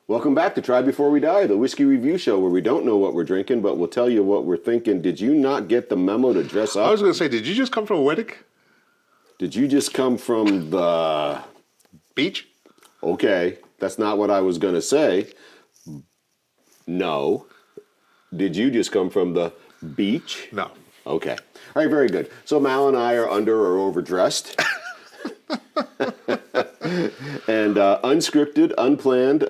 Welcome back to Try Before We Die, the whiskey review show where we don't know what we're drinking, but we'll tell you what we're thinking. Did you not get the memo to dress up? I was going to say, did you just come from a wedding? Did you just come from the... Beach? Okay, that's not what I was going to say. No. Did you just come from the beach? No. Okay. All right, very good. So Mal and I are under or overdressed. And unscripted, unplanned,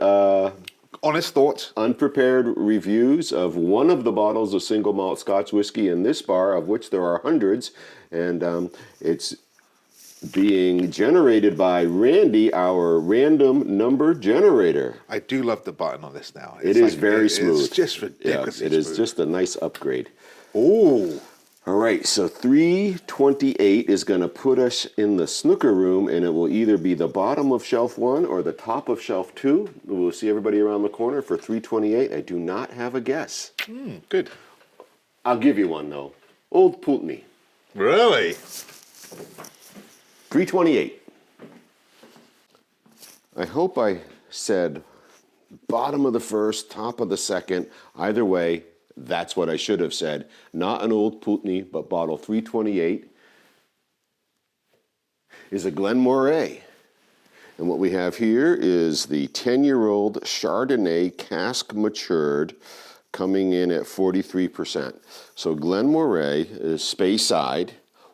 honest thoughts, unprepared reviews of one of the bottles of Single Malt Scotch Whisky in this bar, of which there are hundreds. And it's being generated by Randy, our random number generator. I do love the button on this now. It is very smooth. It's just ridiculous. Yeah, it is just a nice upgrade. Ooh. All right, so 328 is going to put us in the snooker room, and it will either be the bottom of shelf 1 or the top of shelf 2. We'll see everybody around the corner for 328. I do not have a guess. Good. I'll give you one, though. Old Pulteney. Really? 328. I hope I said bottom of the first, top of the second. Either way, that's what I should have said. Not an Old Pulteney, but bottle 328 is a Glen Moray. And what we have here is the 10-year-old Chardonnay Cask matured, coming in at 43%. So Glen Moray is Speyside,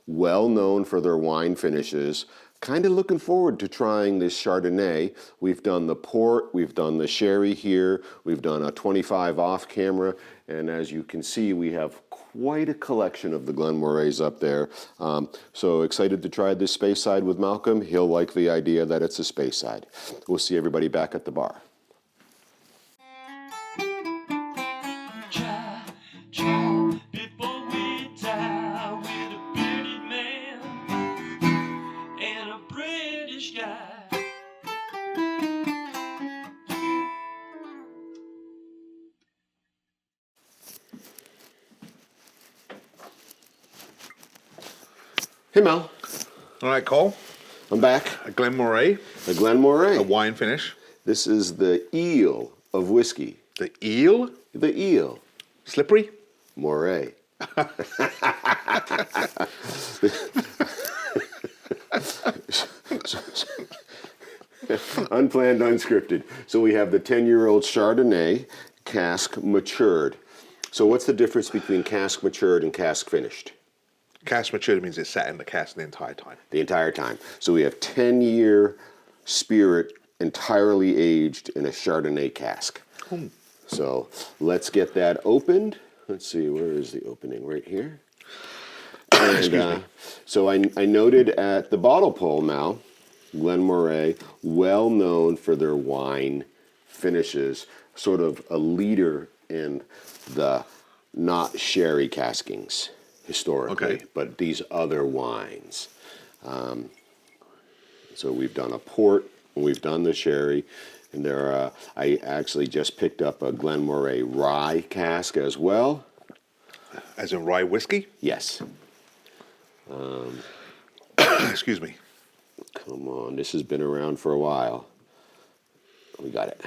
well known for their wine finishes. Kind of looking forward to trying this Chardonnay. We've done the port, we've done the sherry here, we've done a 25 off camera, and as you can see, we have quite a collection of the Glen Morays up there. So excited to try this Speyside with Malcolm. He'll like the idea that it's a Speyside. We'll see everybody back at the bar. Hey Mel. All right, Cole. I'm back. A Glen Moray. A Glen Moray. A wine finish. This is the eel of whiskey. The eel? The eel. Slippery? Moray. Unplanned, unscripted. So we have the 10-year-old Chardonnay cask matured. So what's the difference between cask matured and cask finished? Cask matured means it sat in the cask the entire time. The entire time. So we have 10-year spirit entirely aged in a Chardonnay cask. So let's get that opened. Let's see, where is the opening? Right here. And, Excuse me. So I noted at the bottle pull now, Glen Moray, well known for their wine finishes, sort of a leader in the not sherry caskings historically, Okay. but these other wines. So we've done a port, we've done the sherry, and there are, I actually just picked up a Glen Moray rye cask as well. As in rye whiskey? Yes. Excuse me. Come on, this has been around for a while. We got it.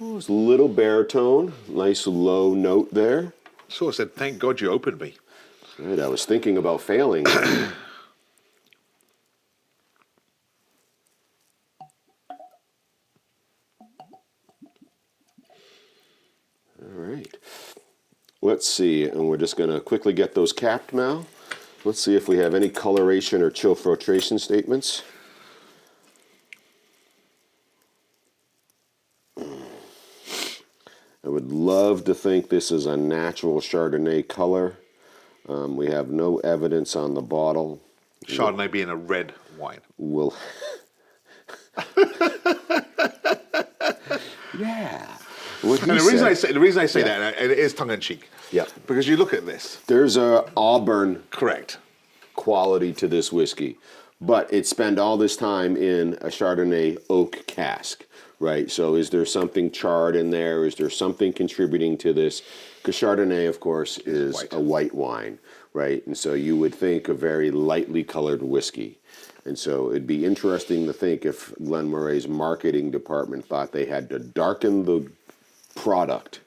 Oh, it's a little baritone, nice low note there. So I said, thank God you opened me. Right, I was thinking about failing. All right. Let's see, and we're just going to quickly get those capped now. Let's see if we have any coloration or chill filtration statements. I would love to think this is a natural Chardonnay color. We have no evidence on the bottle. Chardonnay being a red wine. We'll yeah. What he And the said, reason I say that, and it is tongue in cheek. Yeah. Because you look at this. There's a Auburn Correct. quality to this whiskey, but it spent all this time in a Chardonnay oak cask, right? So is there something charred in there? Is there something contributing to this? Because Chardonnay, of course, is a white wine, right? And so you would think a very lightly colored whiskey. And so it'd be interesting to think if Glen Moray's marketing department thought they had to darken the product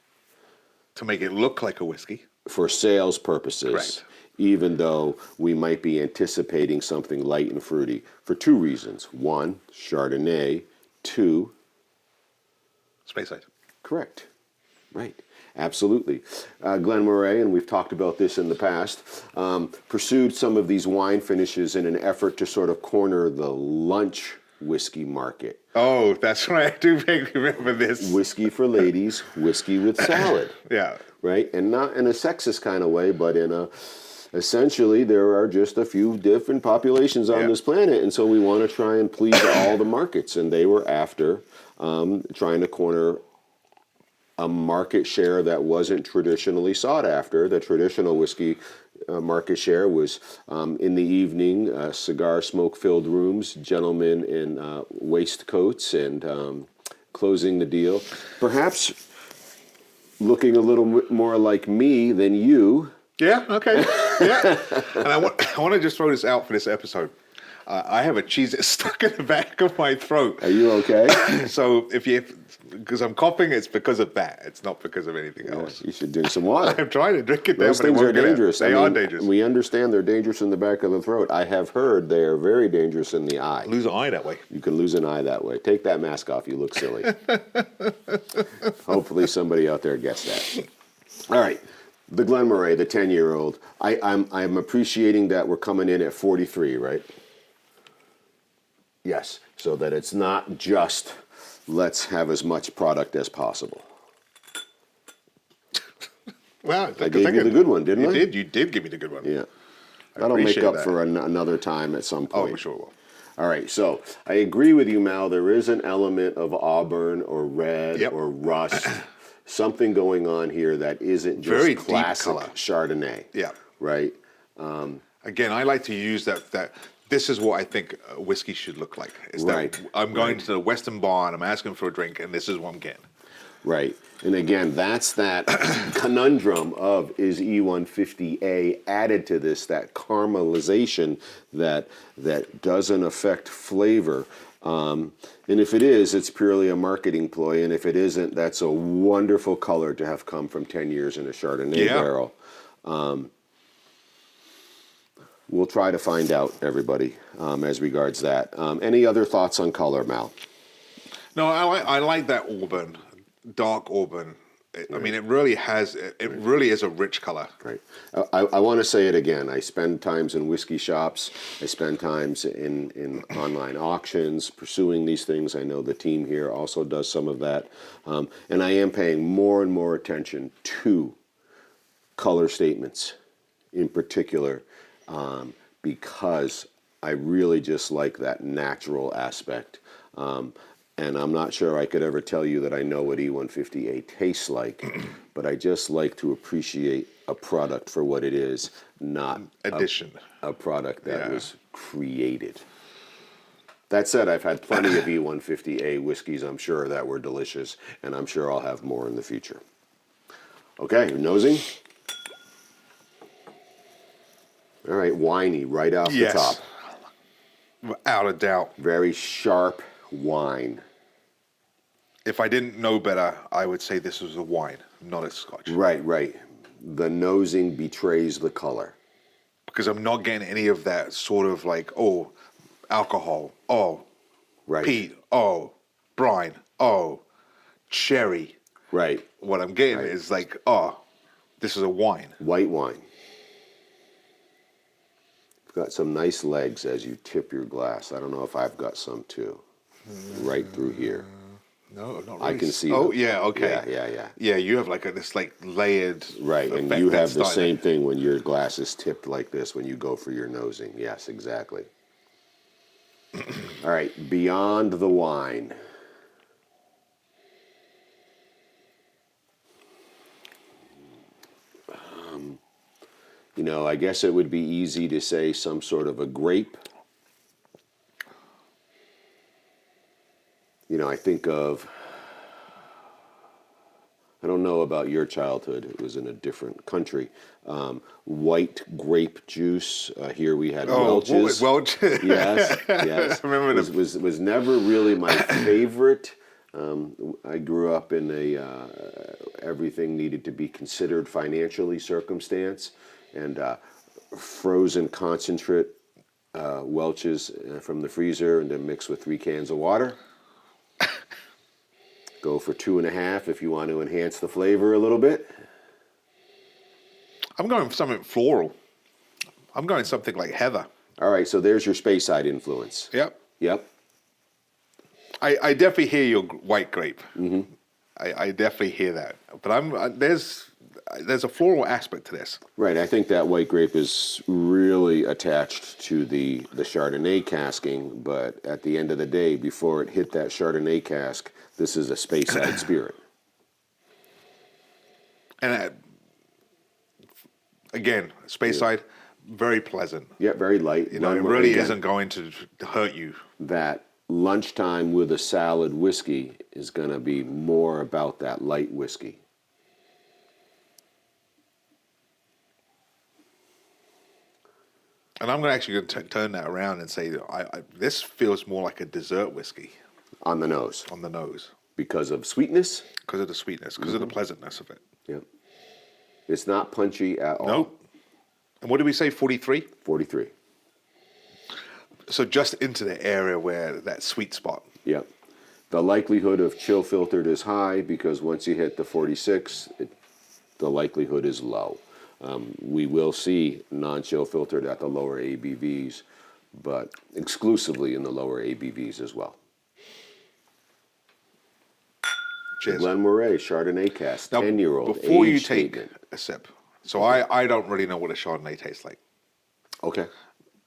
To make it look like a whiskey. for sales purposes, Correct. even though we might be anticipating something light and fruity, for two reasons. One, Chardonnay. Two, Speyside. correct. Right. Absolutely. Glen Moray, and we've talked about this in the past, pursued some of these wine finishes in an effort to sort of corner the lunch whiskey market. Oh, that's right. I do vaguely remember this. Whiskey for ladies, whiskey with salad. Yeah. Right? And not in a sexist kind of way, but in a, essentially, there are just a few different populations on this planet, and so we want to try and please all the markets, and they were after trying to corner a market share that wasn't traditionally sought after. The traditional whiskey market share was in the evening, cigar smoke-filled rooms, gentlemen in waistcoats, and closing the deal. Perhaps looking a little more like me than you. Yeah, okay. Yeah. And I want to just throw this out for this episode. I have a cheese that's stuck in the back of my throat. Are you okay? So because I'm coughing, it's because of that. It's not because of anything else. You should drink some water. I'm trying to drink it down, Those but it things are won't get out. dangerous. They are dangerous. We understand they're dangerous in the back of the throat. I have heard they are very dangerous in the eye. Lose an eye that way. You can lose an eye that way. Take that mask off. You look silly. Hopefully somebody out there gets that. All right. The Glen Moray, the 10-year-old. I'm appreciating that we're coming in at 43, right? Yes. So that it's not just let's have as much product as possible. Wow, I gave you the good one, didn't I? You did give me the good one. Yeah. That'll make appreciate up that. for another time at some point. Oh, for sure it will. All right, so I agree with you, Mal. There is an element of auburn or red Yep. or rust, something going on here that isn't just Very deep classic color. Chardonnay. Yeah. Right? Again, I like to use that. This is what I think a whiskey should look like. Is Right. that I'm going to the Western bar and I'm asking for a drink, and this is what I'm getting. Right. And again, that's that conundrum of is E150A added to this, that caramelization that doesn't affect flavor. And if it is, it's purely a marketing ploy. And if it isn't, that's a wonderful color to have come from 10 years in a Chardonnay barrel. We'll try to find out, everybody, as regards that. Any other thoughts on color, Mal? No, I like that auburn, dark auburn. I mean, it really is a rich color. Right. I want to say it again. I spend times in whiskey shops. I spend times in online auctions pursuing these things. I know the team here also does some of that. And I am paying more and more attention to color statements in particular because I really just like that natural aspect. And I'm not sure I could ever tell you that I know what E150A tastes like, but I just like to appreciate a product for what it is, not a product that was created. That said, I've had plenty of E150A whiskeys, I'm sure, that were delicious, and I'm sure I'll have more in the future. Okay, nosing. All right, winey right off the top. Without a doubt. Very sharp wine. If I didn't know better, I would say this was a wine, not a scotch. Right, right. The nosing betrays the color. Because I'm not getting any of that sort of like, oh, alcohol, oh, Right. peat, oh, brine, oh, cherry. Right. What I'm getting is like, oh, this is a wine. White wine. You've got some nice legs as you tip your glass. I don't know if I've got some too. Right through here. No, not really. I can see Oh, them. yeah, okay. Yeah. Yeah, you have like this like layered. Right, and effect you that's have the starting same thing when your glass is tipped like this when you go for your nosing. Yes, exactly. All right, beyond the wine. You know, I guess it would be easy to say some sort of a grape. You know, I think of I don't know about your childhood. It was in a different country. White grape juice. Here we had Welch's. Welch's. Yes, yes. I remember was never really my favorite. I grew up in everything needed to be considered financially circumstance, and frozen concentrate Welch's from the freezer and then mix with 3 cans of water. Go for 2.5 if you want to enhance the flavor a little bit. I'm going for something floral. I'm going something like heather. All right, so there's your Speyside influence. Yep. Yep. I definitely hear your white grape. Mm-hmm. I definitely hear that. But there's a floral aspect to this. Right, I think that white grape is really attached to the Chardonnay casking, but at the end of the day, before it hit that Chardonnay cask, this is a Speyside spirit. And again, Speyside, very pleasant. Yeah, very light. You know, it really isn't going to hurt you. That lunchtime with a salad whiskey is going to be more about that light whiskey. And I'm actually going to turn that around and say that this feels more like a dessert whiskey. On the nose. On the nose. Because of sweetness? Because of the sweetness, because of the pleasantness of it. Yeah. It's not punchy at all. Nope. And what did we say, 43? 43. So just into the area where that sweet spot. Yep. The likelihood of chill filtered is high because once you hit the 46, the likelihood is low. We will see non-chill filtered at the lower ABVs, but exclusively in the lower ABVs as well. Cheers. Glen Moray Chardonnay Cask, Now, 10-year-old. Before you age take statement. a sip, so I don't really know what a Chardonnay tastes like. Okay.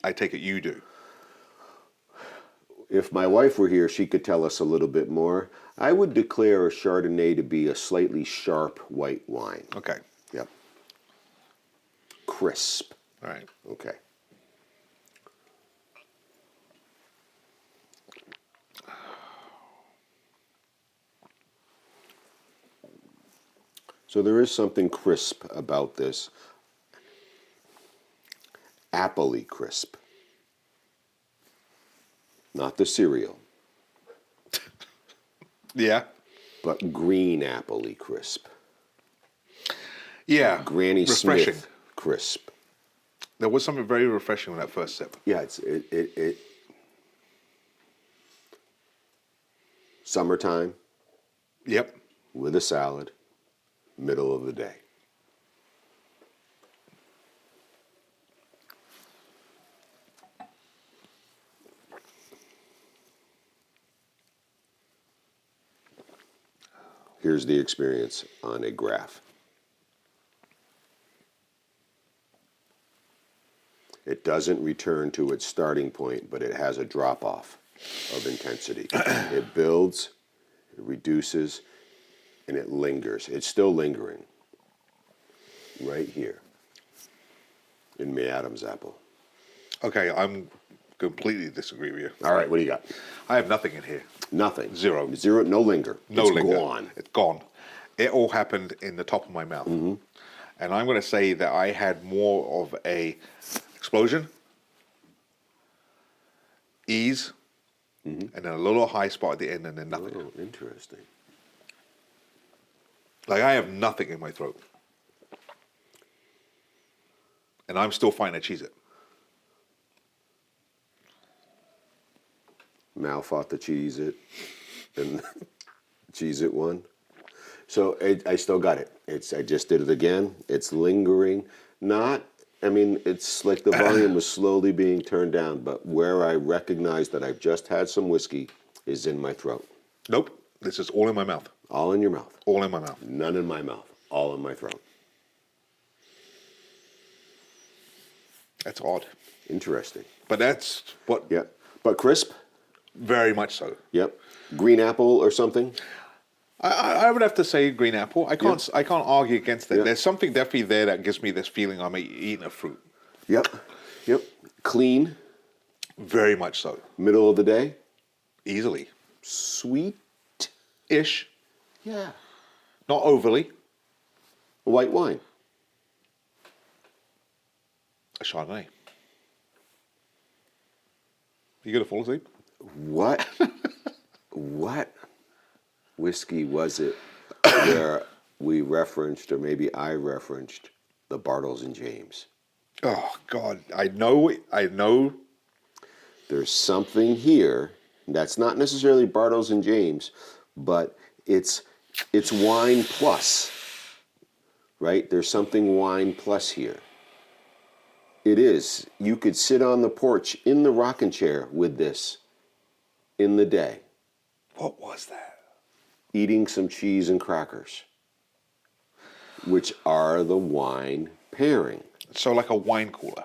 I take it you do. If my wife were here, she could tell us a little bit more. I would declare a Chardonnay to be a slightly sharp white wine. Okay. Yep. Crisp. All right. Okay. So there is something crisp about this. Appley crisp. Not the cereal, Yeah. but green appley crisp. Yeah. Granny refreshing. Smith crisp. There was something very refreshing with that first sip. Yeah, it summertime Yep. with a salad, middle of the day. Here's the experience on a graph. It doesn't return to its starting point, but it has a drop-off of intensity. It builds, it reduces, and it lingers. It's still lingering right here in my Adam's apple. Okay, I'm completely disagree with you. All right, what do you got? I have nothing in here. Nothing. Zero. Zero, no linger. No It's linger. gone. It's gone. It all happened in the top of my mouth. Mm-hmm. And I'm going to say that I had more of a explosion, ease, and then a little high spot at the end and then nothing. Oh, interesting. Like I have nothing in my throat. And I'm still fighting to cheese it. Mal fought the cheese it, and cheese it won. So I still got it. I just did it again. It's lingering. It's like the volume was slowly being turned down, but where I recognize that I've just had some whiskey is in my throat. Nope. This is all in my mouth. All in your mouth. All in my mouth. None in my mouth. All in my throat. That's odd. Interesting. But that's what... Yep. But crisp? Very much so. Yep. Green apple or something? I would have to say green apple. I can't argue against that. Yep. There's something definitely there that gives me this feeling I'm eating a fruit. Yep. Yep. Clean? Very much so. Middle of the day? Easily. Sweet? Ish. Yeah. Not overly. White wine. A Chardonnay. You gonna fall asleep? What? What whiskey was it where we referenced, or maybe I referenced, the Bartles and James? Oh God, I know. There's something here that's not necessarily Bartles and James, but it's wine plus, right? There's something wine plus here. It is. You could sit on the porch in the rocking chair with this in the day, What was that? eating some cheese and crackers, which are the wine pairing. So like a wine cooler,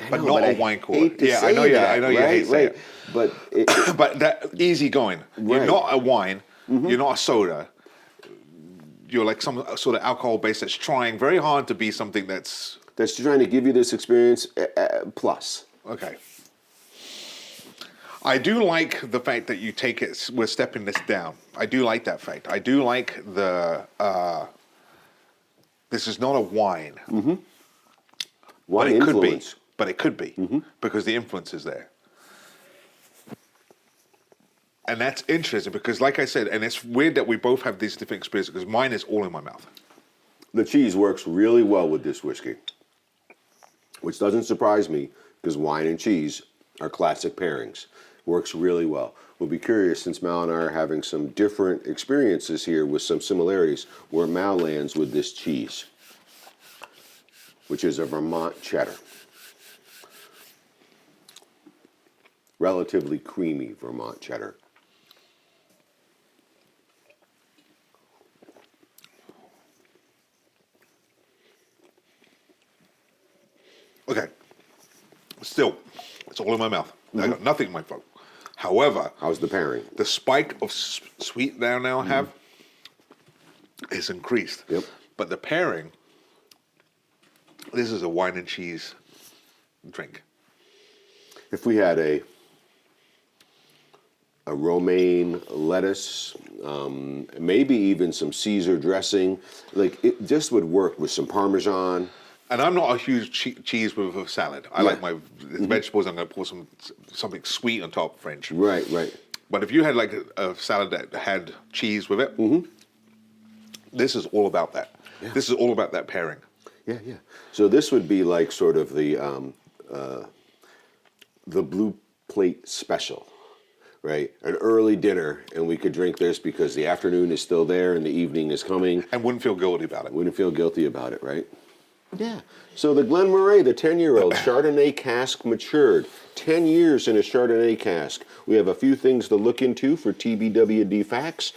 I but know, not a I wine cooler. hate to Yeah, I say know you. that, I know you right, hate to say right. it. But it, But that easy going. You're Right. not a wine. You're not a soda. You're like some sort of alcohol base that's trying very hard to be something that's that's trying to give you this experience plus. okay. I do like the fact that you take it. We're stepping this down. I do like that fact. I do like the. This is not a wine, Wine but it could be. influence. But it could be because the influence is there. And that's interesting because, like I said, and it's weird that we both have these different experiences because mine is all in my mouth. The cheese works really well with this whiskey, which doesn't surprise me because wine and cheese are classic pairings. Works really well. We'll be curious, since Mal and I are having some different experiences here with some similarities, where Mal lands with this cheese, which is a Vermont cheddar. Relatively creamy Vermont cheddar. Okay. Still, it's all in my mouth. I got nothing in my throat. However, How's the pairing? the spike of sweet that I now have is increased. Yep. But the pairing, this is a wine and cheese drink. If we had a romaine lettuce, maybe even some Caesar dressing, like it just would work with some Parmesan. And I'm not a huge cheese with a salad. I like my vegetables. I'm going to pour something sweet on top, French. Right, right. But if you had like a salad that had cheese with it, this is all about that. Yeah. This is all about that pairing. Yeah, yeah. So this would be like sort of the blue plate special, right? An early dinner, and we could drink this because the afternoon is still there and the evening is coming. And wouldn't feel guilty about it. Wouldn't feel guilty about it, right? Yeah. So the Glen Moray, the 10-year-old Chardonnay cask matured. 10 years in a Chardonnay cask. We have a few things to look into for TBWD facts,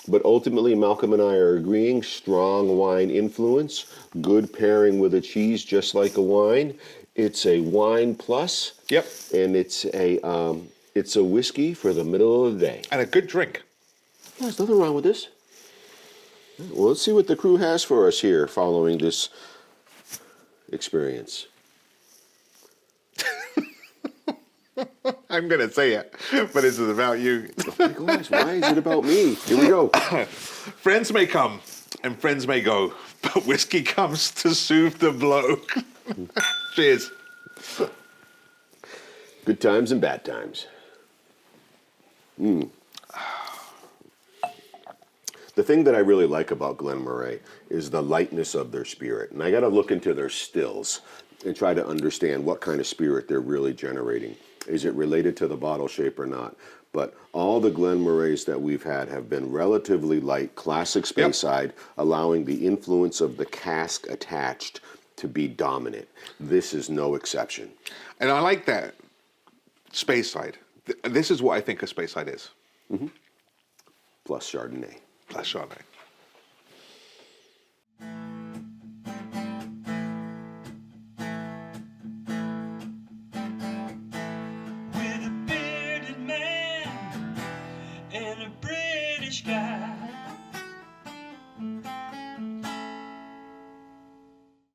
but ultimately Malcolm and I are agreeing strong wine influence, good pairing with a cheese just like a wine. It's a wine plus. Yep. And it's a whiskey for the middle of the day. And a good drink. Yeah, there's nothing wrong with this. Well, let's see what the crew has for us here following this experience. I'm going to say it, but this is about you. Oh my gosh, why is it about me? Here we go. Friends may come and friends may go, but whiskey comes to soothe the blow. Cheers. Good times and bad times. The thing that I really like about Glen Moray is the lightness of their spirit. And I got to look into their stills and try to understand what kind of spirit they're really generating. Is it related to the bottle shape or not? But all the Glen Morays that we've had have been relatively light, classic Speyside, allowing the influence of the cask attached to be dominant. This is no exception. And I like that. Speyside. This is what I think a Speyside is. Plus Chardonnay. Plus Chardonnay.